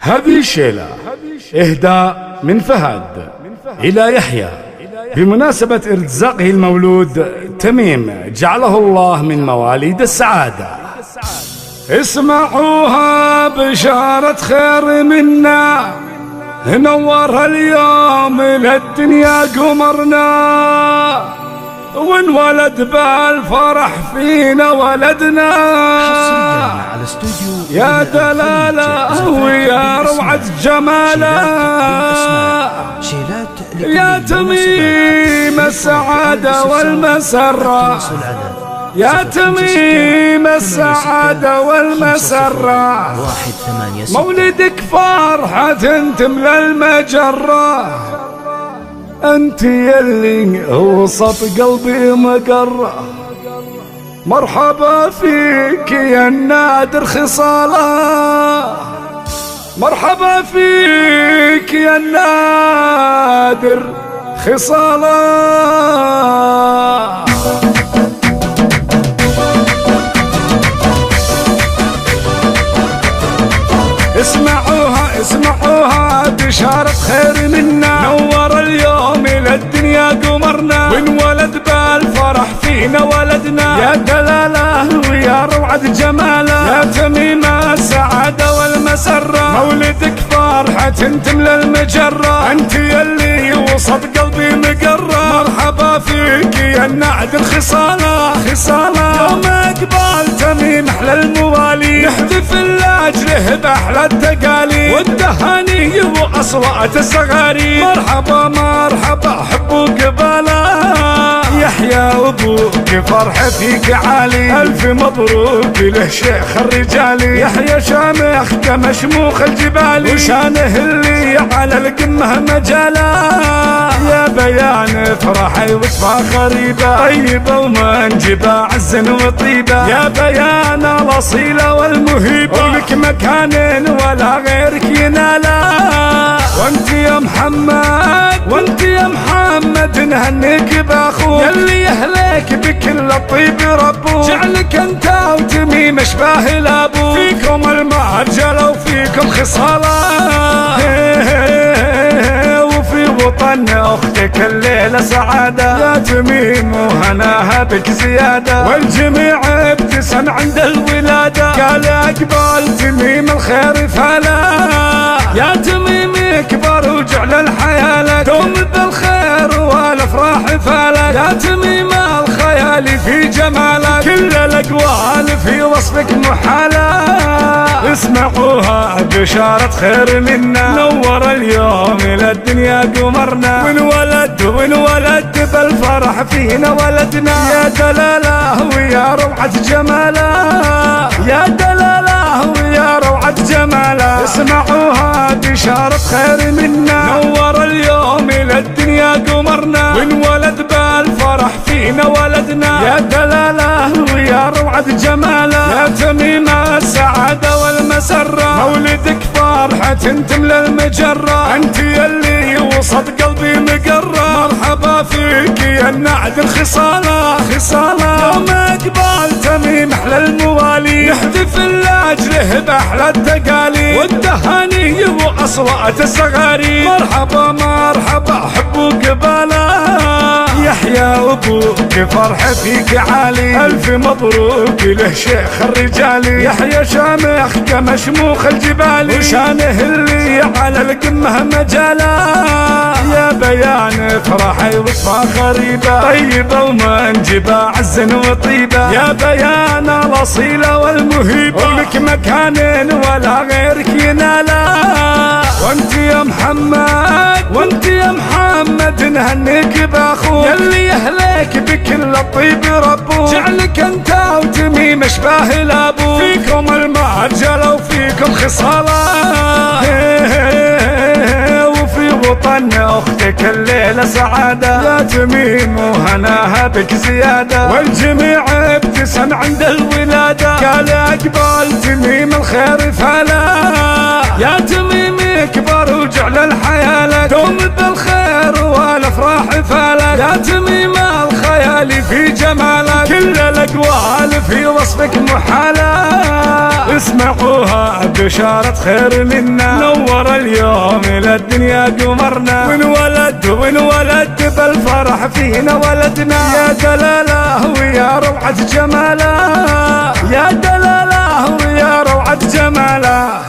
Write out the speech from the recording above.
هذه الشيلة إهداء من فهد إلى يحيى بمناسبة ارتزاقه المولود تميم، جعله الله من مواليد السعادة. اسمعوها بشارة خير منا، نورها اليوم للدنيا قمرنا، وانولد بالفرح فينا ولدنا. يا دلالة ويا روعة جماله، يا تميم السعادة والمسرة، يا تميم السعادة والمسرة، مولدك فرحة تملى المجرة، انت يلي وسط قلبي مقرة، مرحبا فيك يا النادر خصاله، مرحبا فيك يا النادر خصاله. اسمعوها اسمعوها بشارة خير منا، نور اليوم للدنيا قمرنا، وانولد بالفرح فينا ولدنا. يا دلالة ويا روعة جماله، يا تميم السعادة والمسرة، مولدك فرحة تملى المجرة، انت يلي وسط قلبي مقرة، مرحبا فيك يا النادر خصاله خصاله. يوم اقبال تميم احلى الموالي، نحتفل لاجله باحلى التقاليد والتهاني واصوات الصغاري، مرحبا مرحبا حبوا قباله، يحيى ابوك فرحة فيك عالي، الف مبروك له شيخ الرجالي، يحيى شامخ كمشموخ الجبالي، وشانه اللي على القمة مجاله، يا بيان فرحي وتفاخري طيبة ومنجبة عزا وطيبة، يا بيان الاصيلة والمهيبة، ولك مكان ولا غيرك يناله، وانت يا محمد وانت يا محمد نهنيك باخوك، يلي يهلك بكل الطيب ربوك، جعلك انت وتميم اشباه الابوك، فيكم المرجله وفيكم خصاله، وفي وطن اختك الليله سعاده، يا تميم وهناها بك زياده، والجميع ابتسم عند الولاده، قال اقبال تميم الخير فلا، يا تميم اكبر وجعل الحياه لك، دوم بالخير والافراح فالك، يا تميم الخيال في جمالك، كل الاقوال في وصفك محاله. اسمعوها بشارة خير منا، نور اليوم للدنيا قمرنا، وانولد بالفرح فينا ولدنا، يا دلالة ويا روعة جماله، يا دلالة ويا روعة جماله. اسمعوها بشارة خير منا، نور اليوم للدنيا قمرنا، وانولد بالفرح فينا ولدنا، يا دلالة ويا روعة جماله، يا تميم السعادة والمسرة، مولدك فرحة تملى المجرة، انت يلي وسط قلبي مقرة، مرحبا فيك يا النادر خصاله خصاله. يوم اقبال تميم احلى الموالي، نحتفل لاجله باحلى التقاليد والتهاني واصوات الصغاري، مرحبا مرحبا حبوا قباله، يحيى ابوك فرحة فيك عالي، الف مبروك له شيخ الرجالي، يحيى شامخ كمشموخ الجبالي، وشانه اللي على القمة مجاله، يا بيان فرحي وتفاخري طيبة ومنجبة عزا وطيبة، يا بيان الاصيلة والمهيبة، ولك مكان ولا غيرك يناله، وانت يا محمد وانت يا محمد نهنيك باخوك، يلي يهلك بكل الطيب ربوك، جعلك انت وتميم اشباه الابوك، فيكم المرجله وفيكم خصاله، وفي وطن اختك الليله سعاده، يا تميم وهناها بك زياده، والجميع ابتسم عند الولاده، قال اقبال تميم الخير فلا، يا تميم اكبر وجعل الحياه لك، دوم بالخير والافراح فالك، يا تميم الخيال الليالي في جمالك، كل الأقوال في وصفك محالة. اسمعوها بشارة خير منا، نور اليوم إلى الدنيا قمرنا، ونولد بالفرح فينا ولدنا. يا دلاله ويا روعة جماله، يا دلاله ويا روعة جماله.